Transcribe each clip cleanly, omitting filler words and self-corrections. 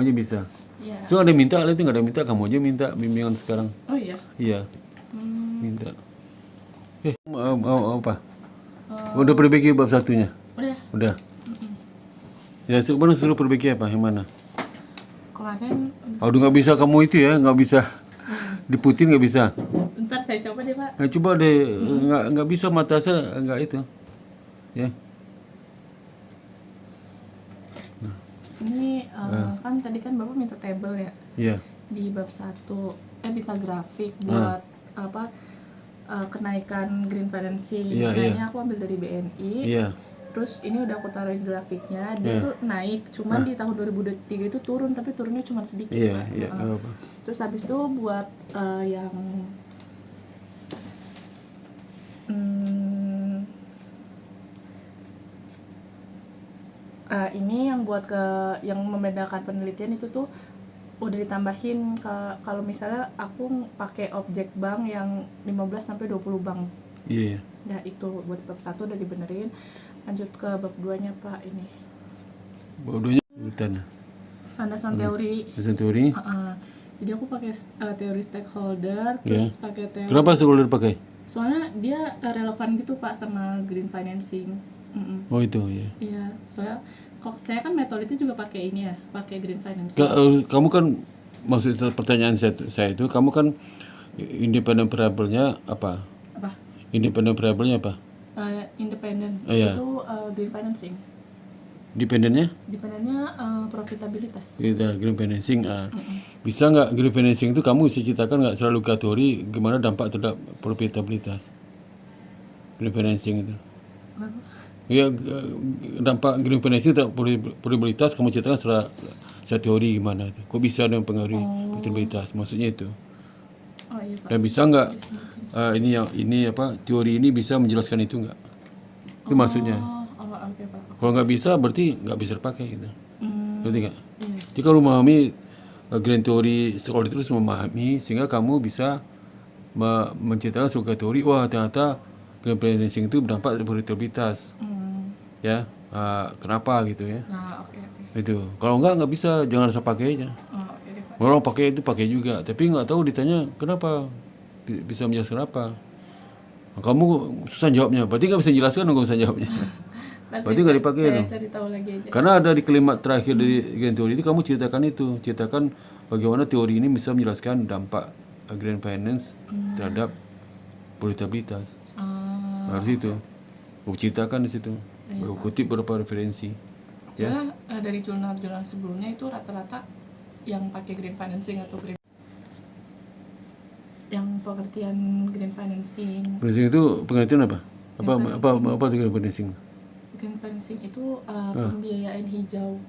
kamu aja bisa. Iya. So ada minta lah itu, nggak ada minta, kamu aja minta bimbingan sekarang. Oh iya. Iya, minta. Mau apa? Udah perbaiki bab satunya? Udah. Udah. Ya sebenarnya suruh perbaiki apa? Yang mana? Kemarin. Udah nggak bisa kamu itu ya, nggak bisa diputin, nggak bisa. Bentar saya coba deh Pak. Nah, coba deh, nggak bisa mata saya nggak itu, ya. Ini kan tadi kan Bapak minta table ya. Iya. Di bab 1 minta grafik buat apa kenaikan green financing. Iya, Nah, iya. ini aku ambil dari BNI. Iya. Terus ini udah aku taruhin grafiknya, dia tuh naik, cuman di tahun 2023 itu turun, tapi turunnya cuma sedikit. Iya, Pak. iya, nggak apa. Terus habis itu buat yang ini yang buat yang membedakan penelitian itu tuh udah ditambahin kalau misalnya aku pakai objek bank yang 15 sampai 20 bank. Iya. Nah, itu buat bab 1 udah dibenerin. Lanjut ke bab 2-nya Pak, ini. Bodohnya urutan. Landasan teori. Landasan teori. Jadi aku pakai teori stakeholder, terus pakai teori. Kenapa stakeholder pakai? Soalnya dia relevan gitu Pak sama green financing. Oh itu ya. Iya, soalnya kok saya kan metode itu juga pakai ini ya, pakai green financing. Kamu kan maksud pertanyaan saya itu, kamu kan independent variable-nya apa? Apa? Independent variable-nya apa? Independen. Iya. Itu green financing. Dependennya? Dependennya profitabilitas. Kita green financing. Bisa nggak green financing itu kamu bisa ceritakan nggak selalu kategori gimana dampak terhadap profitabilitas green financing itu? Ya, dampak green financing terhadap profitabilitas kamu ceritakan secara teori gimana itu? Kok bisa dengan pengaruhi profitabilitas? Maksudnya itu. Oh iya Pak. Dan bisa nggak ini apa teori ini bisa menjelaskan itu nggak? Itu maksudnya. Oke Pak. Kalau nggak bisa berarti nggak bisa dipakai gitu. Berarti nggak? Jadi kalau memahami grand teori stakeholder itu harus memahami sehingga kamu bisa menceritakan sebuah teori. Wah ternyata grand financing itu berdampak pada profitabilitas. Ya, kenapa gitu ya? Nah, oke. Itu. Kalau nggak bisa, jangan rasa pakai aja. Oke deh Pak. Orang pakai itu pakai juga, tapi nggak tahu ditanya kenapa, bisa menjelaskan apa. Nah, kamu susah jawabnya, berarti nggak bisa jelaskan dong, nggak bisa jawabnya. Berarti nggak dipakai Saya dong. cari tahu lagi aja. Karena ada di kalimat terakhir dari grand teori itu kamu ceritakan bagaimana teori ini bisa menjelaskan dampak green finance terhadap profitabilitas. Harus itu. Aku ceritakan di situ. Aku kutip beberapa referensi. Soalnya dari jurnal-jurnal sebelumnya itu rata-rata yang pakai green financing atau green yang pengertian green financing. Financing itu pengertian apa? Apa itu green financing? Green financing itu pembiayaan hijau.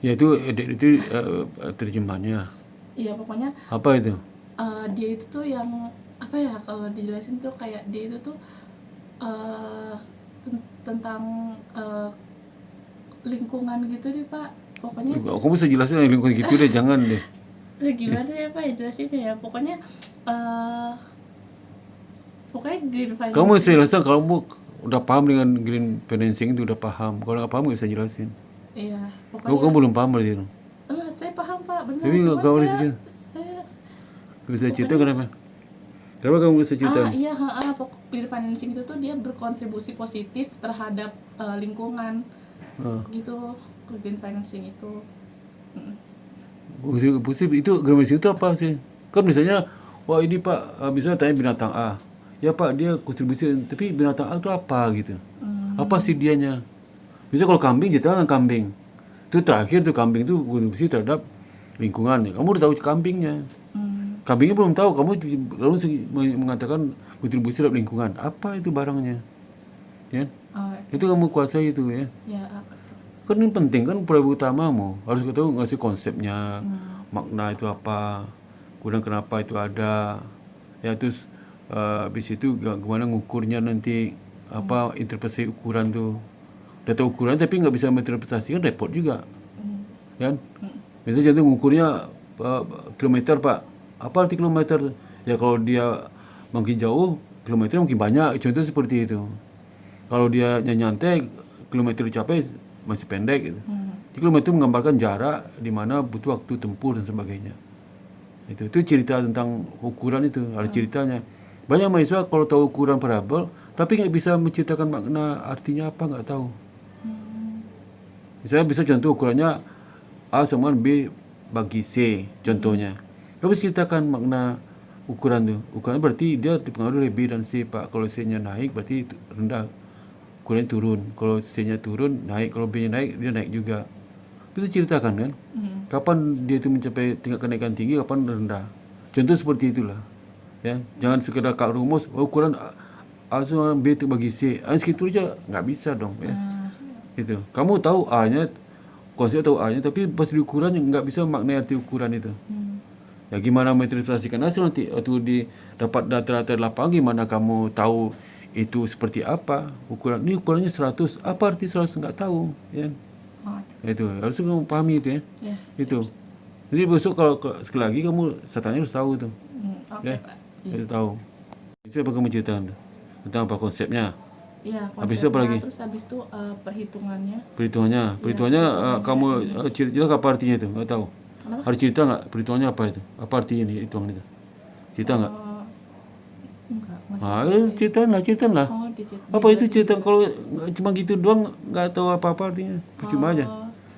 Ya itu terjemahannya. Iya pokoknya Apa itu? dia itu tuh yang apa ya, kalau dijelasin tuh kayak dia itu tuh tentang lingkungan gitu deh Pak. Pokoknya Kamu bisa jelasin yang lingkungan gitu deh, jangan deh. gimana ya Pak ya jelasinnya ya. Pokoknya green financing. Kamu bisa jelasin kalau kamu udah paham dengan green financing itu udah paham. Kalau nggak paham nggak bisa jelasin. Iya, pokoknya Kamu belum paham berarti itu. saya paham Pak, benar. Tapi Cuma kamu saya bisa cerita kenapa? Kenapa kamu bisa cerita? iya, green financing itu tuh dia berkontribusi positif terhadap lingkungan. Gitu, green financing itu. Positif itu green financing itu apa sih? Kan misalnya, wah ini Pak, bisa tanya binatang A. Ya Pak, dia kontribusi, tapi binatang A itu apa gitu? Apa sih dianya? Bisa kalau kambing, ceritakan kambing. Itu terakhir tuh kambing itu kontribusi terhadap lingkungan. Kamu udah tahu kambingnya. Kambingnya belum tahu, kamu mengatakan kontribusi terhadap lingkungan. Apa itu barangnya? Ya? Itu kamu kuasai itu ya. Ya, apa tuh? Kan ini penting kan problem utamamu. Harus tahu ngasih konsepnya, makna itu apa, kemudian kenapa itu ada. Ya terus habis itu gimana ngukurnya nanti, apa interpretasi ukuran tuh. Udah tahu ukuran tapi nggak bisa menginterpretasikan, repot juga. Kan? Misalnya contoh ngukurnya kilometer Pak. Apa arti kilometer? Ya kalau dia makin jauh, kilometernya makin banyak. Contoh seperti itu. Kalau dia nyantai, kilometer dicapai masih pendek gitu. Kilometer itu menggambarkan jarak di mana butuh waktu tempuh dan sebagainya. Itu cerita tentang ukuran itu, ada ceritanya. Banyak mahasiswa kalau tahu ukuran parabel, tapi nggak bisa menceritakan makna artinya apa, nggak tahu. Misalnya bisa contoh ukurannya A sama B bagi C, contohnya. Nggak bisa ceritakan makna ukuran itu. Ukurannya berarti dia dipengaruhi oleh B dan C, Pak. Kalau C-nya naik berarti itu rendah, ukurannya turun. Kalau C-nya turun, naik. Kalau B-nya naik, dia naik juga. Bisa ceritakan kan? Kapan dia itu mencapai tingkat kenaikan tinggi, kapan rendah. Contoh seperti itulah. Ya, jangan sekedar kak rumus ukuran A sama B itu bagi C. Segitu aja nggak bisa dong ya. Itu. Kamu tahu A-nya, konsep tahu A-nya, tapi pas di ukuran nggak bisa maknai arti ukuran itu. Ya gimana menginterpretasikan hasil nanti waktu dapat data-data di lapangan, gimana kamu tahu itu seperti apa ukuran? Ini ukurannya 100, apa arti 100 nggak tahu ya. Itu harus kamu pahami itu ya. Itu. Jadi besok kalau sekali lagi kamu satanya harus tahu tuh. Oke, Ya. Pak. Harus tahu. Itu apa kamu ceritakan tuh? Tentang apa konsepnya? Iya, Habis itu apa konsepnya, lagi? terus habis itu perhitungannya. Perhitungannya kamu cerita apa artinya itu? Nggak tahu. Kenapa? Harus cerita nggak perhitungannya apa itu? Apa arti ini hitungan itu? Cerita nggak? Enggak, masih. Ceritain lah. Oh, Apa itu cerita? Kalau cuma gitu doang nggak tahu apa-apa artinya, percuma aja.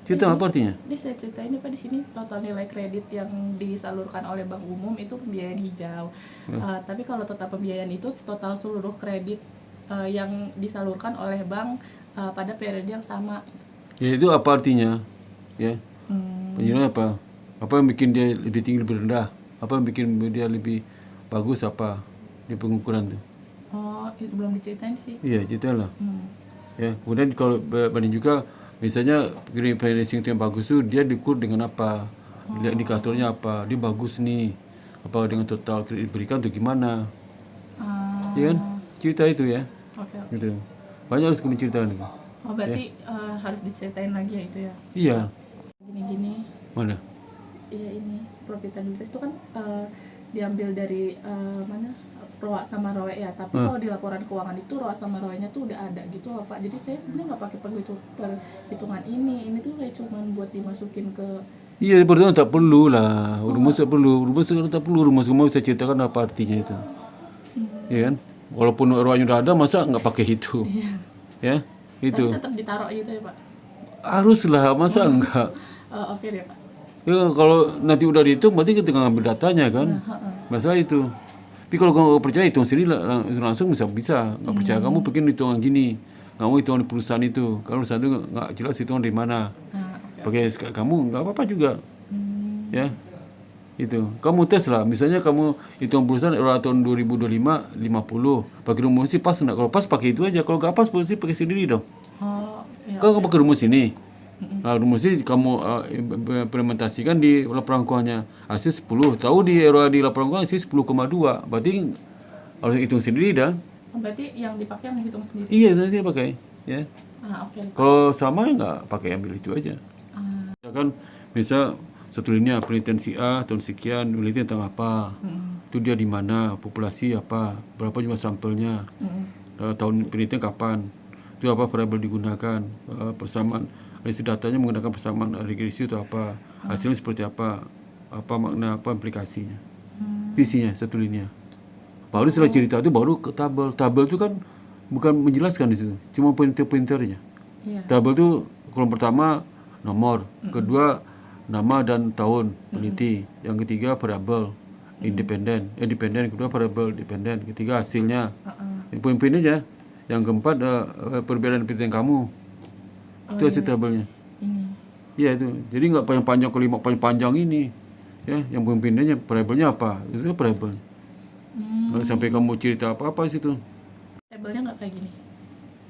Cerita apa artinya? Ini saya ceritain Pak, di sini total nilai kredit yang disalurkan oleh bank umum itu pembiayaan hijau. Tapi kalau total pembiayaan itu total seluruh kredit yang disalurkan oleh bank pada periode yang sama. Ya itu apa artinya? Ya. Penjelasan apa? Apa yang bikin dia lebih tinggi, lebih rendah? Apa yang bikin dia lebih bagus apa di pengukuran itu? Oh, itu belum diceritain sih. Iya, ceritalah. Ya, kemudian kalau banding juga, misalnya green financing itu yang bagus tuh dia diukur dengan apa? Lihat indikatornya apa? Dia bagus nih. Apa dengan total kredit diberikan tuh gimana? Iya kan? Cerita itu ya. Oke. Gitu. Banyak harus kami ceritakan itu. Oh, berarti harus diceritain lagi ya itu ya. Iya. Gini-gini. Mana? Iya, ini profitabilitas itu kan diambil dari mana? ROA sama ROE ya, tapi kalau di laporan keuangan itu ROA sama ROE-nya tuh udah ada gitu loh Pak. Jadi saya sebenarnya nggak pakai perhitungan ini tuh kayak cuman buat dimasukin ke. Iya, pertama tak perlu lah. Rumus tak perlu. Rumus tak perlu. Rumus kamu bisa ceritakan apa artinya itu. Iya kan? Walaupun ROA-nya udah ada, masa nggak pakai itu? Ya, itu. Tapi tetap ditaruh gitu ya Pak. Haruslah, masa enggak? Oke deh Pak. Ya kalau nanti udah dihitung, berarti kita ngambil datanya kan? Masa itu. Tapi kalau kamu nggak percaya, hitung sendiri langsung bisa. Nggak percaya kamu bikin hitungan gini. Kamu hitungan di perusahaan itu. Kalau perusahaan itu nggak jelas hitungan dari mana. Pakai SK kamu nggak apa-apa juga. Ya, itu. Kamu tes lah. Misalnya kamu hitung perusahaan ROA tahun 2025 50. Pakai rumus sih pas nggak? Kalau pas pakai itu aja. Kalau nggak pas, sih pakai sendiri dong. Ya. Kalau kamu pakai rumus ini. Nah, rumus ini kamu implementasikan di laporan keuangannya hasil 10. Tahu di ROA di laporan keuangan hasil 10,2. Berarti harus hitung sendiri dah. Berarti yang dipakai yang dihitung sendiri. Iya, nanti pakai. Ya. Oke. Kalau sama ya nggak pakai, ambil itu aja. Ya kan, misal satu linia penelitian si A tahun sekian, penelitian tentang apa, itu dia di mana, populasi apa, berapa jumlah sampelnya, tahun penelitian kapan, itu apa variabel digunakan, persamaan regresi datanya menggunakan persamaan regresi itu apa, hasilnya seperti apa makna, apa implikasinya, visinya satu linia. Baru setelah cerita itu baru ke tabel. Tabel itu kan bukan menjelaskan di situ, cuma pointer-pointernya. Tabel itu kolom pertama nomor, kedua nama dan tahun peneliti, yang ketiga variabel independen, kedua variabel dependen, ketiga hasilnya. Poin-poin aja. Yang keempat perbedaan penelitian kamu. Itu hasil tabelnya. Iya itu. Jadi nggak panjang-panjang, kelima panjang ini. Ya, yang poin-poinnya variabelnya apa? Itu variabel. Nggak sampai kamu cerita apa-apa situ. Tabelnya nggak kayak gini.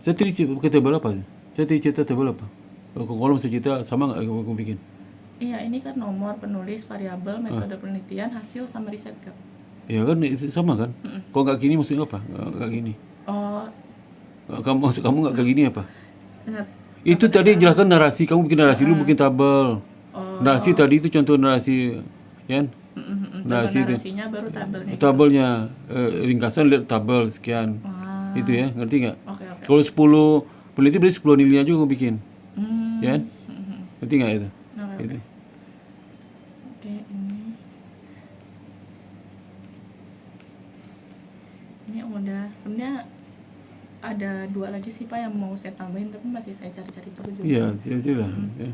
Saya cerita pakai tabel apa? Saya cerita tabel apa? Kalau kolom saya cerita sama nggak kamu bikin? Iya, ini kan nomor, penulis, variabel, metode penelitian, hasil, sama riset kan. Iya kan, itu sama kan? Kalau nggak gini maksudnya apa? Nggak gini. Oh, Maksud kamu nggak kayak gini apa? ingat. Itu tadi jelaskan narasi. Kamu bikin narasi dulu, bikin tabel. Narasi tadi itu contoh narasi, ya? Narasinya baru tabelnya. Tabelnya ringkasan lihat tabel sekian. Itu ya, ngerti nggak? Oke. Kalau 10 peneliti berarti 10 nilainya juga kamu bikin. Ya? Ngerti nggak itu? Oke, Itu. oke, ini udah. Sebenarnya ada 2 lagi sih Pak yang mau saya tambahin, tapi masih saya cari-cari dulu juga. Iya, lah. Ya.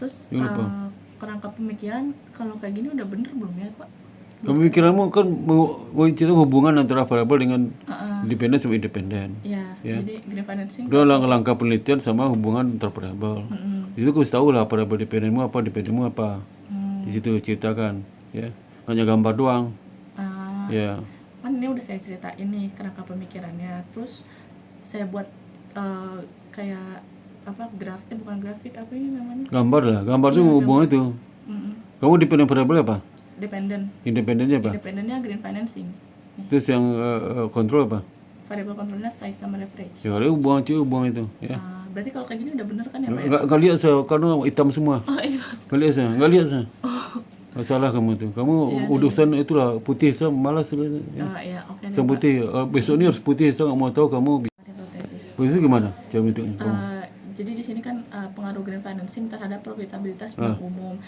Terus Kenapa? kerangka pemikiran kalau kayak gini udah bener belum ya Pak? Pemikiranmu kan mau cerita hubungan antara variabel dengan Uh-uh. independen sama independen. Ya, Ya. jadi green financing. Itu langkah penelitian sama hubungan antar variabel. Di situ kau tahu lah variabel dependenmu apa, dependenmu apa. Di situ ceritakan, ya. Hanya gambar doang. Ah, Ya. kan ini udah saya ceritain nih kerangka pemikirannya. Terus saya buat kayak apa bukan grafik, apa ini namanya? Gambar lah, gambar tuh hubungan itu. Mm-mm. Kamu dependen variabel apa? Dependent. Independennya apa? Independennya green financing. Nih, Terus yang kontrol apa? variable kontrolnya size sama leverage. Ya, kalau hubungan itu, ya. Berarti kalau kayak gini udah bener kan ya Pak ya? Enggak lihat saya, karena hitam semua. Oh iya. Enggak lihat saya. Masalah kamu tuh. Kamu urusan itulah putih, saya malas ya. Iya, oke deh, Yang putih. Besok ini harus putih, saya nggak mau tahu kamu. hipotesis. Posisi gimana? Cara bentuknya? Jadi di sini kan pengaruh green financing terhadap profitabilitas bank umum.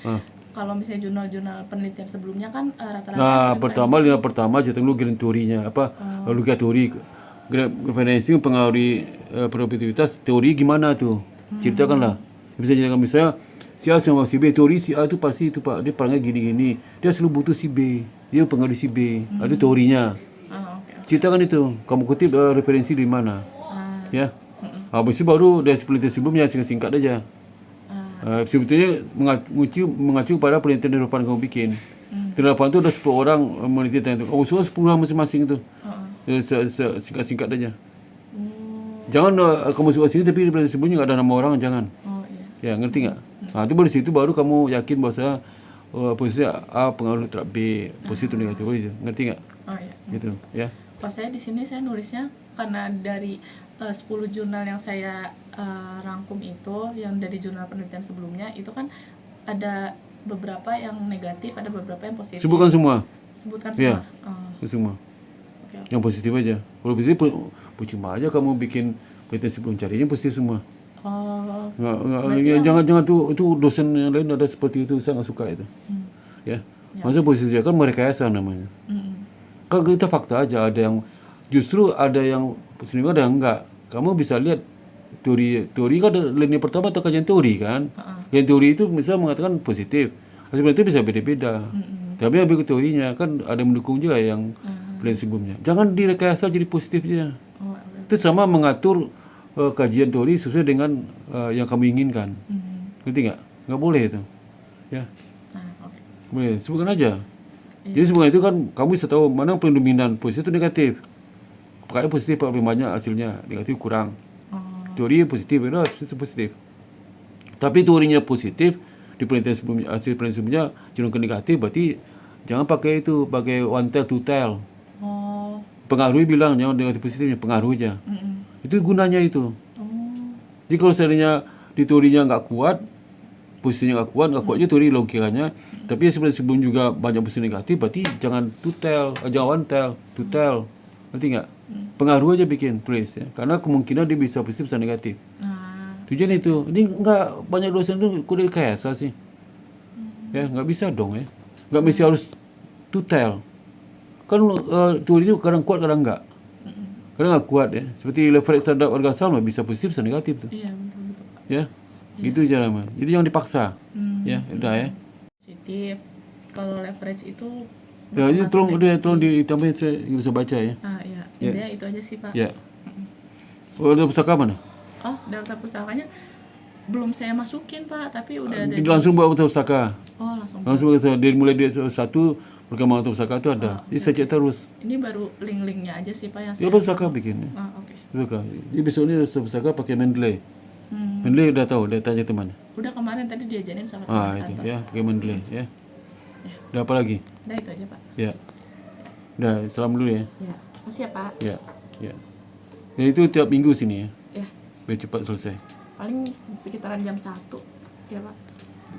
Kalau misalnya jurnal-jurnal penelitian sebelumnya kan rata-rata Nah, lina pertama jatuh dulu green teorinya apa? Logika teori green financing pengaruhi profitabilitas teori gimana tuh? Ceritakanlah. Bisa ceritakan misalnya si A sama si B, teori si A itu pasti itu Pak, dia palingnya gini-gini. Dia selalu butuh si B. Dia pengaruhi si B. Itu teorinya. Oke. Ceritakan itu. Kamu kutip referensi dari mana? Ya. Habis itu baru dari penelitian sebelumnya singkat aja. Sebetulnya mengacu pada penelitian di depan kamu bikin. Di depan itu ada 10 orang meneliti tentang itu. Kamu suruh 10 orang masing-masing itu. Singkat-singkat aja. Jangan kamu suka sini tapi di penelitian sebelumnya nggak ada nama orang, jangan. Oh iya. Ya, ngerti nggak? Nah, itu baru situ baru kamu yakin bahwa posisi A pengaruh terhadap B, posisi itu negatif itu. Ngerti nggak? Oh iya. Gitu, ya. Pas saya di sini saya nulisnya karena dari 10 jurnal yang saya rangkum itu, yang dari jurnal penelitian sebelumnya itu kan ada beberapa yang negatif, ada beberapa yang positif. Sebutkan semua. Sebutkan Ya. semua. Semua. Oke. Yang positif aja. Kalau positif percuma aja kamu bikin penelitian sebelum carinya positif semua. Oh. Jangan tuh itu dosen yang lain ada seperti itu, saya nggak suka itu. Ya. Masa positif kan merekayasa namanya. Kan kita fakta aja, ada yang justru ada yang positif ada yang enggak. Kamu bisa lihat teori kan ada lini pertama atau kajian teori kan. Yang teori itu misalnya mengatakan positif. Hasil itu bisa beda-beda. Tapi yang berikut teorinya kan ada yang mendukung juga yang plan sebelumnya. Jangan direkayasa jadi positif aja. Oh, Itu sama mengatur kajian teori sesuai dengan yang kamu inginkan. Ngerti nggak? Nggak boleh itu. Ya. Nah, oke. Boleh, sebutkan aja. Jadi sebutkan itu kan kamu bisa tahu mana yang paling dominan, positif atau negatif. Pokoknya positif paling banyak hasilnya, negatif kurang. Teori positif, positif. Tapi teorinya positif, di penelitian sebelumnya, hasil penelitian sebelumnya cenderung ke negatif, berarti jangan pakai itu, pakai one tell, two tell. Oh. Pengaruhi bilang jangan negatif positifnya, pengaruh aja. Itu gunanya itu. Jadi kalau seandainya di teorinya nggak kuat, posisinya nggak kuat aja teori logikanya. Tapi sebenarnya sebelum juga banyak posisi negatif, berarti jangan to tell, jangan one tell, to tell. Ngerti nggak? Pengaruh aja bikin tulis ya, karena kemungkinan dia bisa positif bisa negatif. Tujuan itu. Ini nggak banyak dosen itu kuliah rekayasa sih. Ya nggak bisa dong ya. Nggak mesti harus to tell. Kan teori itu kadang kuat kadang enggak. Kadang nggak kuat ya. Seperti leverage terhadap harga saham bisa positif bisa negatif tuh. Iya, betul. Ya, gitu cara mah. Jadi jangan dipaksa. Ya, udah ya. Positif. Kalau leverage itu Ya, ini tolong ditambahin saya bisa baca ya. iya. Intinya itu aja sih, Pak. Ya. Oh, ada pusaka mana? Oh, daftar pusakanya belum saya masukin, Pak, tapi udah ada. Langsung buat pusaka. Oh, langsung. Langsung dari mulai dari satu perkembangan pusaka itu ada. Jadi saya cek terus. Ini baru link-linknya aja sih, Pak, yang Ya saya. pusaka bikin. Oke. Pusaka. Jadi besok ini harus pusaka pakai Mendeley. Mendeley udah tahu, udah tanya teman. Udah kemarin tadi diajarin sama teman Itu kantor. ya, pakai Mendeley ya. Udah apa lagi? Udah itu aja, Pak. Ya. Udah, salam dulu ya. Ya. Makasih ya, Pak. Ya. Ya. Ya itu tiap minggu sini ya. Ya. Biar cepat selesai. Paling sekitaran jam 1. Ya, Pak.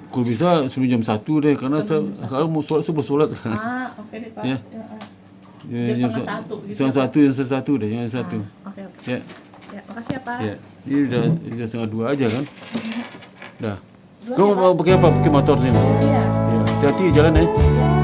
Kalau bisa sebelum jam 1 deh, karena sekarang mau sholat subuh sholat kan. Oke deh, Pak. Ya. Jam setengah 1 gitu. Setengah 1 deh, jangan 1. Oke. Ya. Ya, makasih ya, Pak. Ya. Ini udah setengah 2 aja kan. Dah. Duluan Kau ya, Pak. mau pakai apa? Pakai motor sini. Iya. Ya, hati-hati jalan ya. Iya.